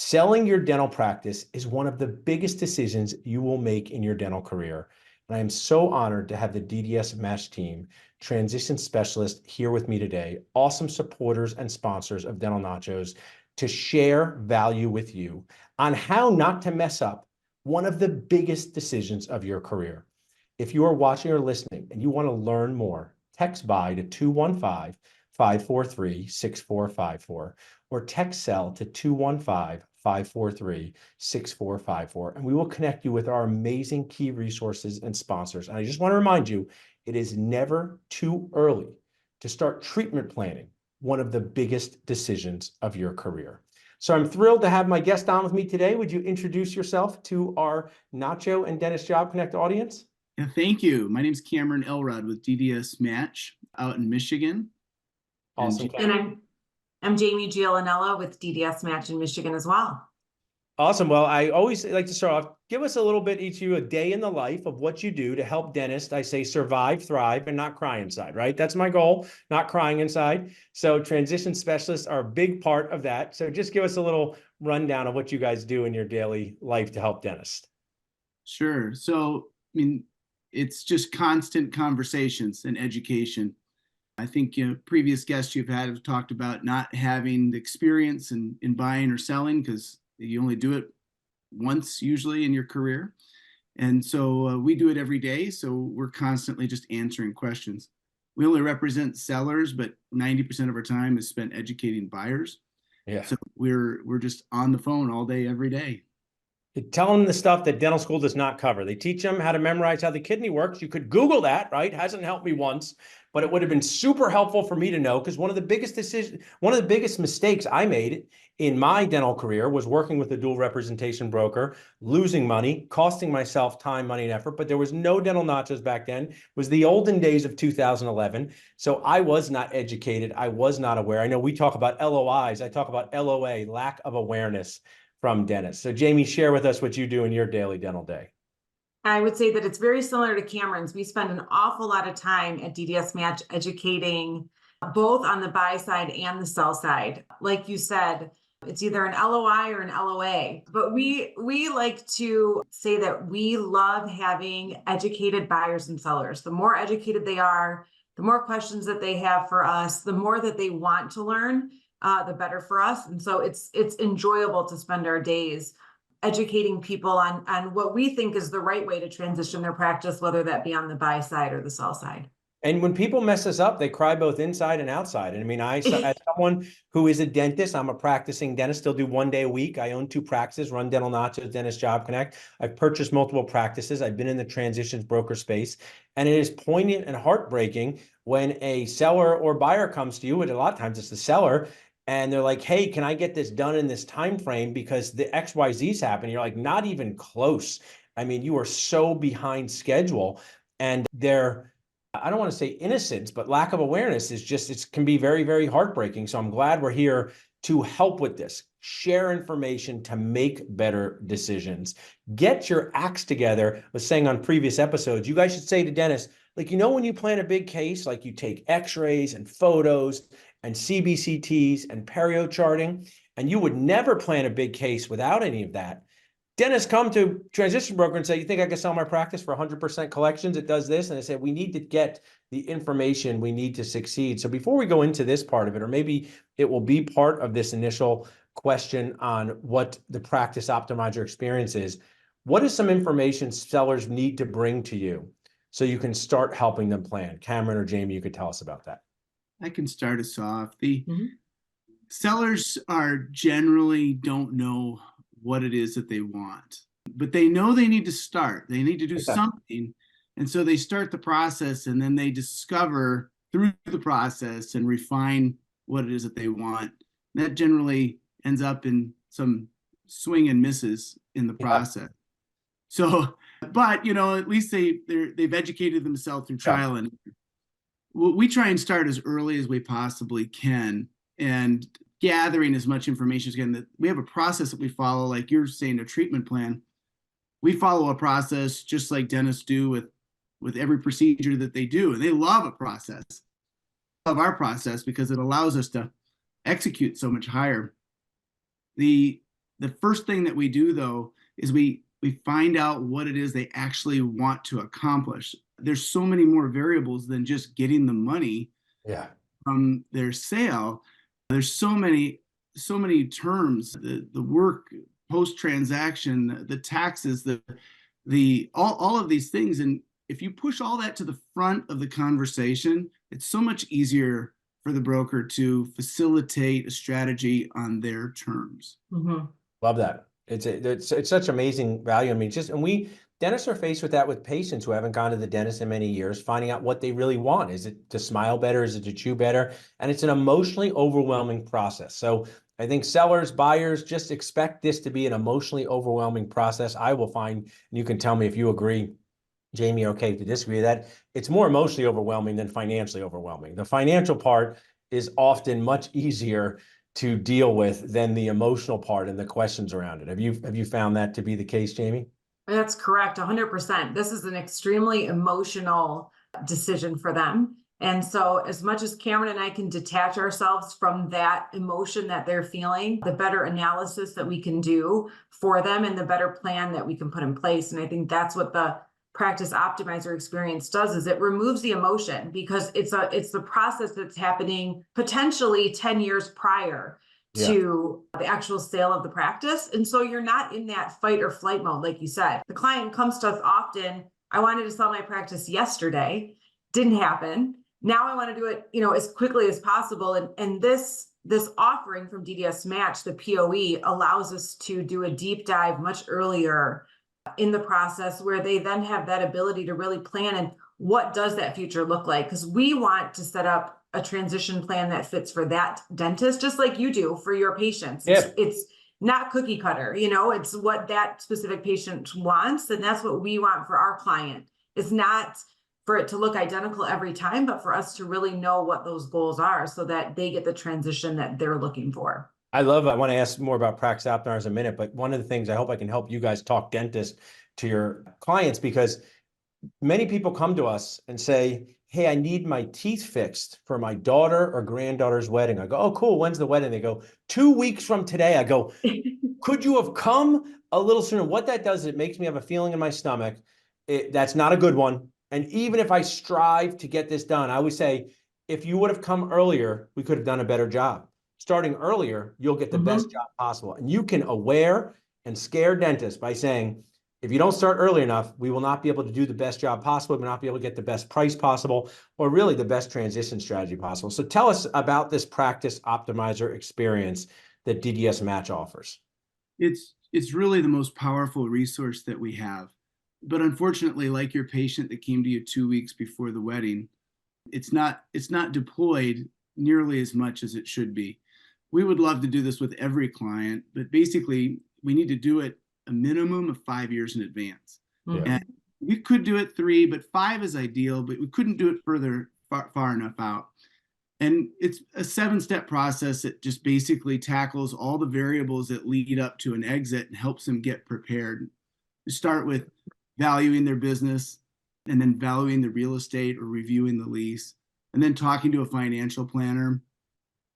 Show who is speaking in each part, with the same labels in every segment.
Speaker 1: Selling your dental practice is one of the biggest decisions you will make in your dental career. And I am so honored to have the DDSmatch team, transition specialist, here with me today, awesome supporters and sponsors of Dental Nachos, to share value with you on how not to mess up one of the biggest decisions of your career. If you are watching or listening and you want to learn more, text BUY to 215-543-6454 or text CELL to 215-543-6454, and we will connect you with our amazing key resources and sponsors. And I just want to remind you, it is never too early to start treatment planning, one of the biggest decisions of your career. So I'm thrilled to have my guest on with me today. Would you introduce yourself to our Nacho and Dentist Job Connect audience?
Speaker 2: Yeah, thank you. My name is Elrod with DDSmatch out in Michigan.
Speaker 1: Awesome.
Speaker 3: And I'm Jamie Gialanella with DDSmatch in Michigan as well.
Speaker 1: Awesome. Well, I always like to start off, give us a little bit, each of you, a day in the life of what you do to help dentists, I say, survive, thrive, and not cry inside, right? That's my goal, not crying inside. So transition specialists are a big part of that. So just give us a little rundown of what you guys do in your daily life to help dentists.
Speaker 2: Sure. So, it's just constant conversations and education. I think previous guests you've had have talked about not having the experience in buying or selling because you only do it once usually in your career. And so we do it every day. So we're constantly just answering questions. We only represent sellers, but 90% of our time is spent educating buyers.
Speaker 1: Yeah.
Speaker 2: So we're just on the phone all day, every day.
Speaker 1: Tell them the stuff that dental school does not cover. They teach them how to memorize how the kidney works. You could Google that, right? Hasn't helped me once, but it would have been super helpful for me to know, because one of the biggest mistakes I made in my dental career was working with a dual representation broker, losing money, costing myself time, money, and effort. But there was no Dental Nachos back then. It was the olden days of 2011. So I was not educated. I was not aware. I know we talk about LOIs. I talk about LOA, lack of awareness from dentists. So Jamie, share with us what you do in your daily dental day.
Speaker 3: I would say that it's very similar to Cameron's. We spend an awful lot of time at DDSmatch educating both on the buy side and the sell side. Like you said, it's either an LOI or an LOA, but we like to say that we love having educated buyers and sellers. The more educated they are, the more questions that they have for us, the more that they want to learn, the better for us. And so it's enjoyable to spend our days educating people on what we think is the right way to transition their practice, whether that be on the buy side or the sell side.
Speaker 1: And when people mess us up, they cry both inside and outside. And I mean, as someone who is a dentist, I'm a practicing dentist, still do 1 day a week. I own 2 practices, run Dental Nachos, Dentist Job Connect. I've purchased multiple practices. I've been in the transitions broker space. And it is poignant and heartbreaking when a seller or buyer comes to you, and a lot of times it's the seller, and they're like, hey, can I get this done in this time frame because the XYZ's happen? You're like, not even close. I mean, you are so behind schedule. And I don't want to say innocence, but lack of awareness is just, it can be very, very heartbreaking. So I'm glad we're here to help with this, share information to make better decisions. Get your acts together. I was saying on previous episodes, you guys should say to dentists, like, when you plan a big case, like you take x-rays and photos and CBCTs and perio charting, and you would never plan a big case without any of that. Dentists come to transition broker and say, you think I can sell my practice for 100% collections? It does this. And I say, we need to get the information we need to succeed. So before we go into this part of it, or maybe it will be part of this initial question on what the practice optimizer experience is, what is some information sellers need to bring to you so you can start helping them plan? Cameron or Jamie, you could tell us about that.
Speaker 2: I can start us off. The sellers generally don't know what it is that they want, but they know they need to start. They need to do something. And so they start the process, and then they discover through the process and refine what it is that they want. That generally ends up in some swing and misses in the process. So, but at least they've educated themselves through trial and we try and start as early as we possibly can and gathering as much information as we can. That we have a process that we follow, like you're saying, a treatment plan. We follow a process just like dentists do with every procedure that they do, and they love a process, love our process because it allows us to execute so much higher. The The first thing that we do though is we find out what it is they actually want to accomplish. There's so many more variables than just getting the money
Speaker 1: Yeah.
Speaker 2: from their sale. There's so many terms, the work post transaction, the taxes, the all of these things. And if you push all that to the front of the conversation, it's so much easier for the broker to facilitate a strategy on their terms.
Speaker 3: Mm-hmm.
Speaker 1: Love that. It's such amazing value. I mean, dentists are faced with that with patients who haven't gone to the dentist in many years, finding out what they really want. Is it to smile better? Is it to chew better? And it's an emotionally overwhelming process. So I think sellers, buyers, just expect this to be an emotionally overwhelming process. I will find, and you can tell me if you agree, Jamie, okay, to disagree, that it's more emotionally overwhelming than financially overwhelming. The financial part is often much easier to deal with than the emotional part and the questions around it. Have you found that to be the case, Jamie?
Speaker 3: That's correct, 100%. This is an extremely emotional decision for them. And so as much as Cameron and I can detach ourselves from that emotion that they're feeling, the better analysis that we can do for them and the better plan that we can put in place. And I think that's what the practice optimizer experience does, is it removes the emotion, because it's the process that's happening potentially 10 years prior to the actual sale of the practice. And so you're not in that fight or flight mode. Like you said, the client comes to us often. I wanted to sell my practice yesterday. Didn't happen. Now I want to do it, as quickly as possible. And this offering from DDSmatch, the POE, allows us to do a deep dive much earlier in the process, where they then have that ability to really plan and what does that future look like? Because we want to set up a transition plan that fits for that dentist, just like you do for your patients. It's not cookie cutter, it's what that specific patient wants. And that's what we want for our client. It's not for it to look identical every time, but for us to really know what those goals are so that they get the transition that they're looking for.
Speaker 1: I want to ask more about practice optimizers in a minute, but one of the things I hope I can help you guys talk dentists to your clients, because many people come to us and say, hey, I need my teeth fixed for my daughter or granddaughter's wedding. I go, oh, cool. When's the wedding? They go, 2 weeks from today. I go, could you have come a little sooner? What that does, it makes me have a feeling in my stomach. That's not a good one. And even if I strive to get this done, I always say, if you would have come earlier, we could have done a better job. Starting earlier, you'll get the best job possible. And you can aware and scare dentists by saying, if you don't start early enough, we will not be able to do the best job possible. We will not be able to get the best price possible, or really the best transition strategy possible. So tell us about this practice optimizer experience that DDSmatch offers.
Speaker 2: It's really the most powerful resource that we have. But unfortunately, like your patient that came to you 2 weeks before the wedding, it's not deployed nearly as much as it should be. We would love to do this with every client, but basically we need to do it a minimum of 5 years in advance. And we could do it 3, but 5 is ideal, but we couldn't do it far enough out. And it's a 7-step process that just basically tackles all the variables that lead up to an exit and helps them get prepared. We start with valuing their business, and then valuing the real estate or reviewing the lease, and then talking to a financial planner.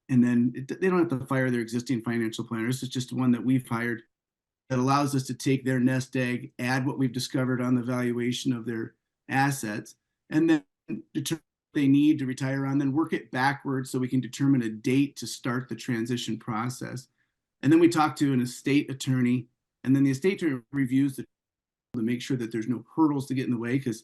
Speaker 2: And then they don't have to fire their existing financial planner. This is just one that we've hired that allows us to take their nest egg, add what we've discovered on the valuation of their assets, and then determine what they need to retire on, then work it backwards so we can determine a date to start the transition process. And then we talk to an estate attorney, and then the estate attorney reviews to make sure that there's no hurdles to get in the way, because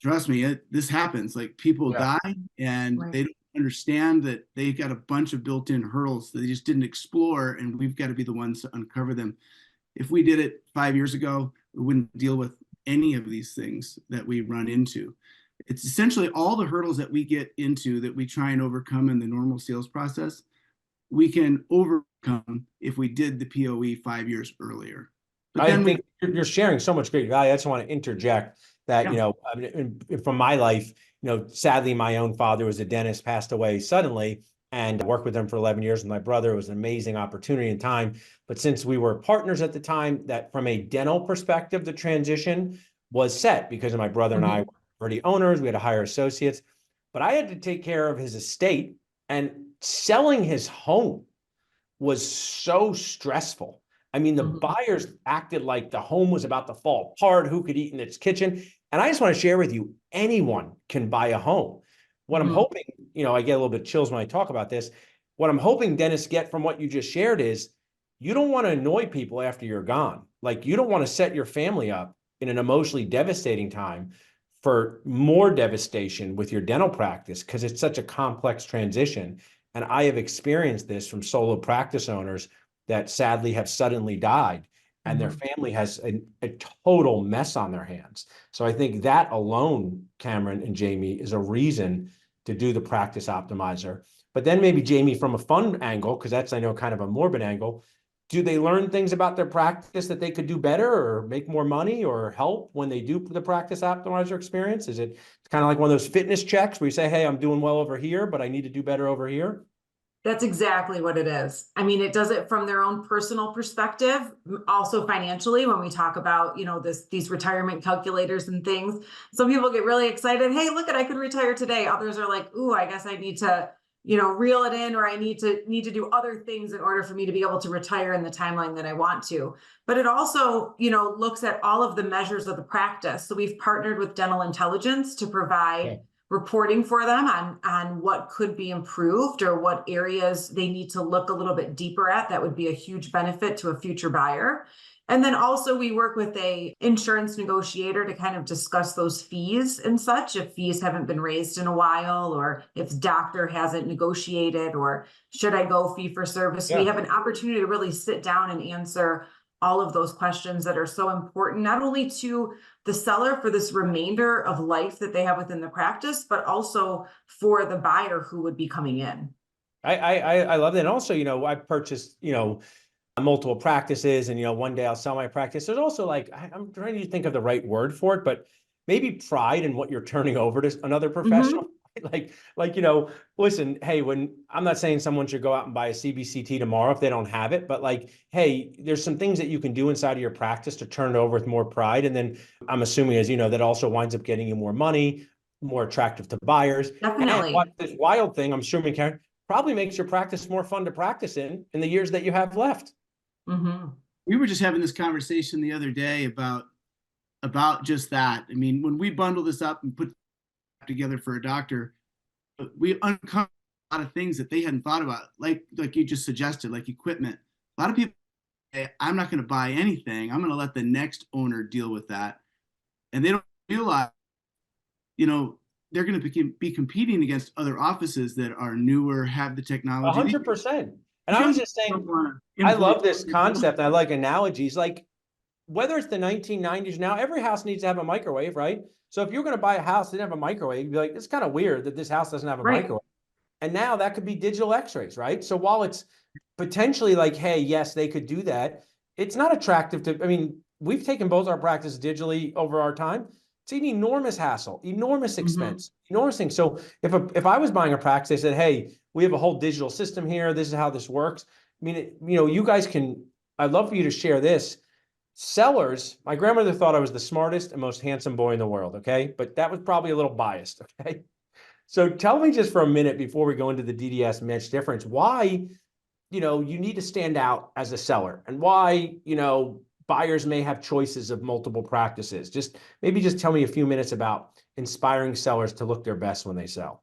Speaker 2: trust me, this happens. Like, people die and they don't understand that they got a bunch of built-in hurdles that they just didn't explore, and we've got to be the ones to uncover them. If we did it 5 years ago, we wouldn't deal with any of these things that we run into. It's essentially all the hurdles that we get into that we try and overcome in the normal sales process, we can overcome if we did the POE 5 years earlier. But
Speaker 1: I think you're sharing so much great value. I just want to interject that, I mean, from my life, sadly, my own father was a dentist, passed away suddenly, and I worked with him for 11 years with my brother. It was an amazing opportunity and time. But since we were partners at the time, that from a dental perspective, the transition was set because my brother and I were already owners. We had to hire associates, but I had to take care of his estate, and selling his home was so stressful. I mean, the buyers acted like the home was about to fall apart, who could eat in its kitchen. And I just want to share with you, anyone can buy a home. What I'm hoping, I get a little bit chills when I talk about this. What I'm hoping Dennis get from what you just shared is you don't want to annoy people after you're gone. Like, you don't want to set your family up in an emotionally devastating time for more devastation with your dental practice, because it's such a complex transition. And I have experienced this from solo practice owners that sadly have suddenly died, and their family has a total mess on their hands. So I think that alone, Cameron and Jamie, is a reason to do the practice optimizer. But then maybe, Jamie, from a fun angle, because that's, I know, kind of a morbid angle, do they learn things about their practice that they could do better or make more money or help when they do the practice optimizer experience? Is it kind of like one of those fitness checks where you say, hey, I'm doing well over here, but I need to do better over here?
Speaker 3: That's exactly what it is. I mean, it does it from their own personal perspective, also financially. When we talk about, these retirement calculators and things, some people get really excited. Hey, look I could retire today. Others are like, ooh, I guess I need to, reel it in, or I need to do other things in order for me to be able to retire in the timeline that I want to. But it also, looks at all of the measures of the practice. So we've partnered with Dental Intelligence to provide reporting for them on what could be improved or what areas they need to look a little bit deeper at. That would be a huge benefit to a future buyer. And then also we work with a insurance negotiator to kind of discuss those fees and such, if fees haven't been raised in a while, or if doctor hasn't negotiated, or should I go fee for service? We have an opportunity to really sit down and answer all of those questions that are so important, not only to the seller for this remainder of life that they have within the practice, but also for the buyer who would be coming in.
Speaker 1: I love that. And also, I've purchased, multiple practices, and, one day I'll sell my practice. There's also, like, I'm trying to think of the right word for it, but maybe pride in what you're turning over to another professional. Listen, hey, when I'm not saying someone should go out and buy a CBCT tomorrow if they don't have it, but like, hey, there's some things that you can do inside of your practice to turn it over with more pride. And then I'm assuming, as you know, that also winds up getting you more money, more attractive to buyers.
Speaker 3: Definitely.
Speaker 1: And this wild thing, I'm assuming, Karen, probably makes your practice more fun to practice in the years that you have left.
Speaker 2: We were just having this conversation the other day about just that. I mean, when we bundle this up and put it together for a doctor, we uncover a lot of things that they hadn't thought about, like you just suggested, like equipment. A lot of people say, I'm not going to buy anything. I'm going to let the next owner deal with that. And they don't realize, they're going to be competing against other offices that are newer, have the technology.
Speaker 1: 100%. And I was just saying, I love this concept. I like analogies. Like, whether it's the 1990s now, every house needs to have a microwave, right? So if you're going to buy a house that doesn't have a microwave, you'd be like, it's kind of weird that this house doesn't have a microwave. And now that could be digital x-rays, right? So while it's potentially like, hey, yes, they could do that, it's not attractive to, I mean, we've taken both our practice digitally over our time. It's an enormous hassle, enormous expense, enormous thing. So if I was buying a practice, they said, hey, we have a whole digital system here. This is how this works. I mean, you guys can, I'd love for you to share this. Sellers, my grandmother thought I was the smartest and most handsome boy in the world, okay? But that was probably a little biased, okay? So tell me just for a minute before we go into the DDSmatch difference, why, you need to stand out as a seller, and why, buyers may have choices of multiple practices. Maybe just tell me a few minutes about inspiring sellers to look their best when they sell.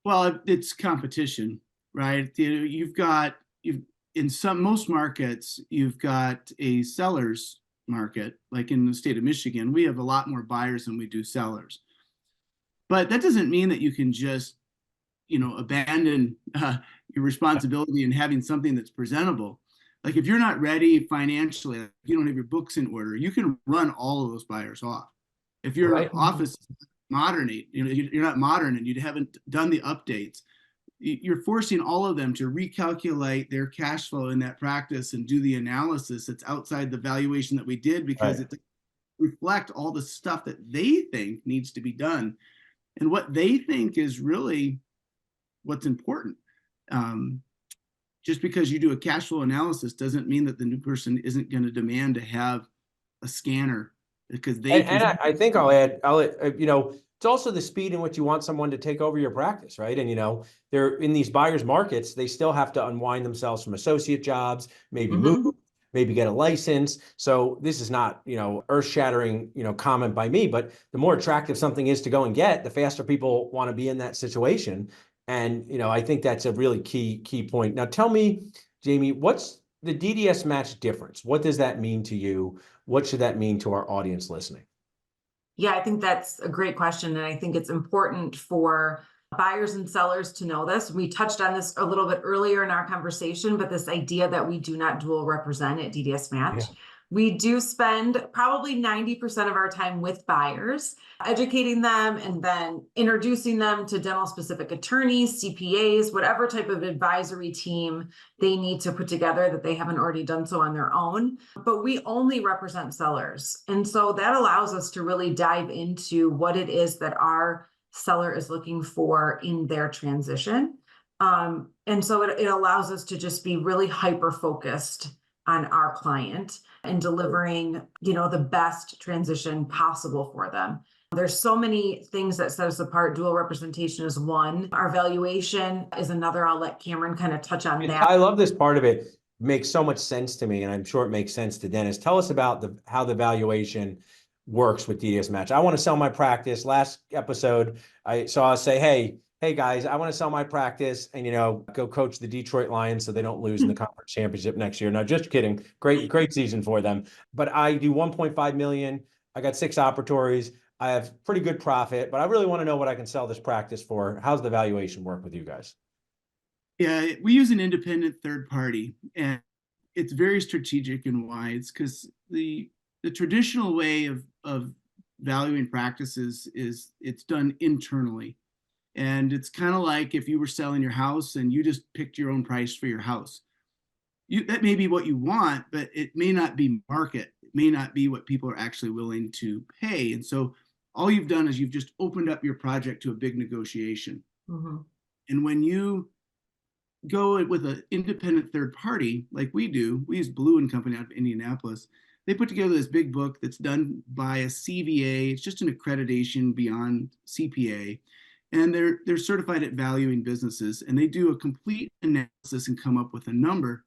Speaker 2: Well, it's competition, right? In most markets, you've got a seller's market. Like in the state of Michigan, we have a lot more buyers than we do sellers. But that doesn't mean that you can just, abandon your responsibility in having something that's presentable. Like, if you're not ready financially, if you don't have your books in order, you can run all of those buyers off. If your office is modern, you're not modern and you haven't done the updates, you're forcing all of them to recalculate their cash flow in that practice and do the analysis that's outside the valuation that we did, because it doesn't reflect all the stuff that they think needs to be done and what they think is really what's important. Just because you do a cash flow analysis doesn't mean that the new person isn't going to demand to have a scanner, because they
Speaker 1: I think I'll add, It's also the speed in which you want someone to take over your practice, right? And, they're in these buyers markets, they still have to unwind themselves from associate jobs, maybe move, maybe get a license. So this is not, earth shattering, comment by me, but the more attractive something is to go and get, the faster people want to be in that situation. And, I think that's a really key point. Now tell me, Jamie, what's the DDSmatch difference? What does that mean to you? What should that mean to our audience listening?
Speaker 3: Yeah, I think that's a great question. And I think it's important for buyers and sellers to know this. We touched on this a little bit earlier in our conversation, but this idea that we do not dual represent at DDSmatch.
Speaker 1: Yeah.
Speaker 3: We do spend probably 90% of our time with buyers, educating them and then introducing them to dental specific attorneys, CPAs, whatever type of advisory team they need to put together that they haven't already done so on their own. But we only represent sellers. And so that allows us to really dive into what it is that our seller is looking for in their transition. And so it allows us to just be really hyper focused on our client and delivering, the best transition possible for them. There's so many things that set us apart. Dual representation is one. Our valuation is another. I'll let Cameron kind of touch on that.
Speaker 1: I love this part of it. Makes so much sense to me, and I'm sure it makes sense to Dennis. Tell us about how the valuation works with DDSmatch. I want to sell my practice. Last episode, I saw us say, hey guys, I want to sell my practice and, go coach the Detroit Lions so they don't lose in the conference championship next year. No, just kidding. Great season for them. But I do 1.5 million. I got 6 operatories. I have pretty good profit, but I really want to know what I can sell this practice for. How's the valuation work with you guys?
Speaker 2: Yeah, we use an independent third party, and it's very strategic and wise because the traditional way of valuing practices is it's done internally. And it's kind of like if you were selling your house and you just picked your own price for your house. That may be what you want, but it may not be market. It may not be what people are actually willing to pay. And so all you've done is you've just opened up your project to a big negotiation. And when you go with an independent third party like we do, we use Blue and Company out of Indianapolis. They put together this big book that's done by a CVA. It's just an accreditation beyond CPA. And they're certified at valuing businesses, and they do a complete analysis and come up with a number.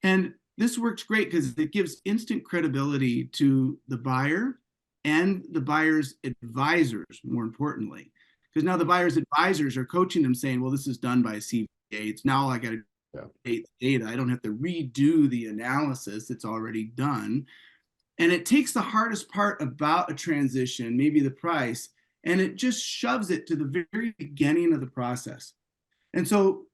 Speaker 2: And this works great because it gives instant credibility to the buyer and the buyer's advisors, more importantly. Because now the buyer's advisors are coaching them saying, well, this is done by a CVA. It's now I got to update the data. I don't have to redo the analysis. It's already done. And it takes the hardest part about a transition, maybe the price, and it just shoves it to the very beginning of the process. And so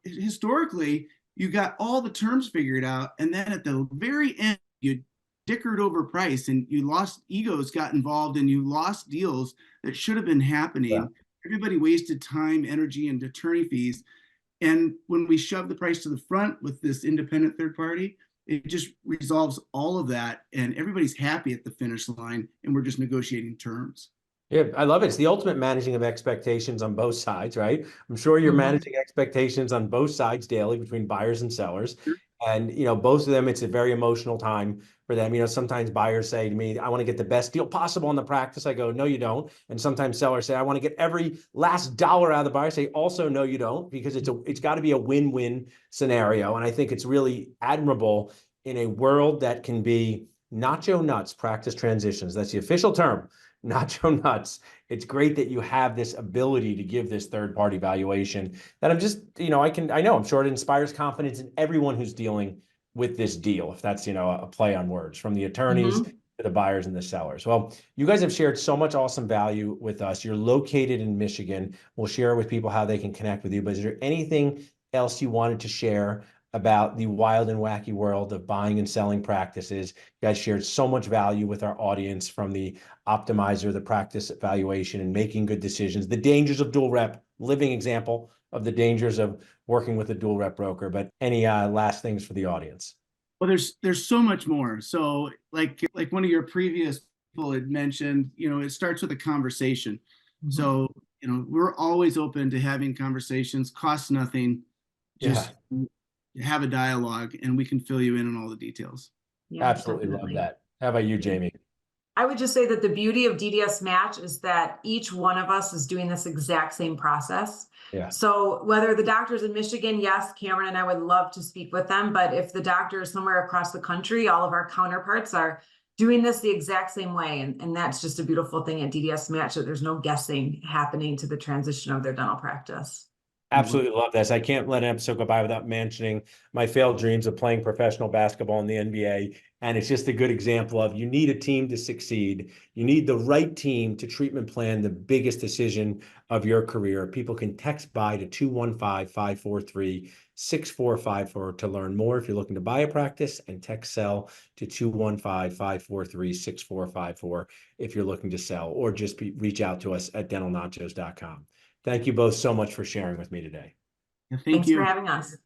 Speaker 2: historically, you got all the terms figured out, and then at the very end, you dickered over price, and you lost egos, got involved, and you lost deals that should have been happening. Yeah. Everybody wasted time, energy, and attorney fees. And when we shove the price to the front with this independent third party, it just resolves all of that, and everybody's happy at the finish line, and we're just negotiating terms.
Speaker 1: Yeah, I love it. It's the ultimate managing of expectations on both sides, right? I'm sure you're managing expectations on both sides daily between buyers and sellers. And, both of them, it's a very emotional time for them. Sometimes buyers say to me, I want to get the best deal possible on the practice. I go, no, you don't. And sometimes sellers say, I want to get every last dollar out of the buyer. I say, also, no, you don't, because it's got to be a win-win scenario. And I think it's really admirable in a world that can be nacho nuts practice transitions. That's the official term. Nacho nuts. It's great that you have this ability to give this third-party valuation that I'm just, I'm sure it inspires confidence in everyone who's dealing with this deal, if that's, a play on words, from the attorneys to the buyers and the sellers. Well, you guys have shared so much awesome value with us. You're located in Michigan. We'll share with people how they can connect with you, but is there anything else you wanted to share about the wild and wacky world of buying and selling practices? You guys shared so much value with our audience, from the optimizer, the practice evaluation, and making good decisions, the dangers of dual rep, living example of the dangers of working with a dual rep broker. But any last things for the audience?
Speaker 2: Well, there's so much more. So like one of your previous people had mentioned, it starts with a conversation. So, we're always open to having conversations, costs nothing. Just have a dialogue, and we can fill you in on all the details.
Speaker 1: Yeah, absolutely definitely. Love that. How about you, Jamie?
Speaker 3: I would just say that the beauty of DDSmatch is that each one of us is doing this exact same process.
Speaker 1: Yeah.
Speaker 3: So whether the doctor's in Michigan, yes, Cameron and I would love to speak with them. But if the doctor is somewhere across the country, all of our counterparts are doing this the exact same way. And that's just a beautiful thing at DDSmatch, that there's no guessing happening to the transition of their dental practice.
Speaker 1: Absolutely love this. I can't let an episode go by without mentioning my failed dreams of playing professional basketball in the NBA. And it's just a good example of, you need a team to succeed. You need the right team to treatment plan the biggest decision of your career. People can text buy to 215-543-6454 to learn more if you're looking to buy a practice, and text sell to 215-543-6454 if you're looking to sell, or just reach out to us at dentalnachos.com. Thank you both so much for sharing with me today.
Speaker 2: Thank
Speaker 3: Thanks
Speaker 2: you.
Speaker 3: for having us.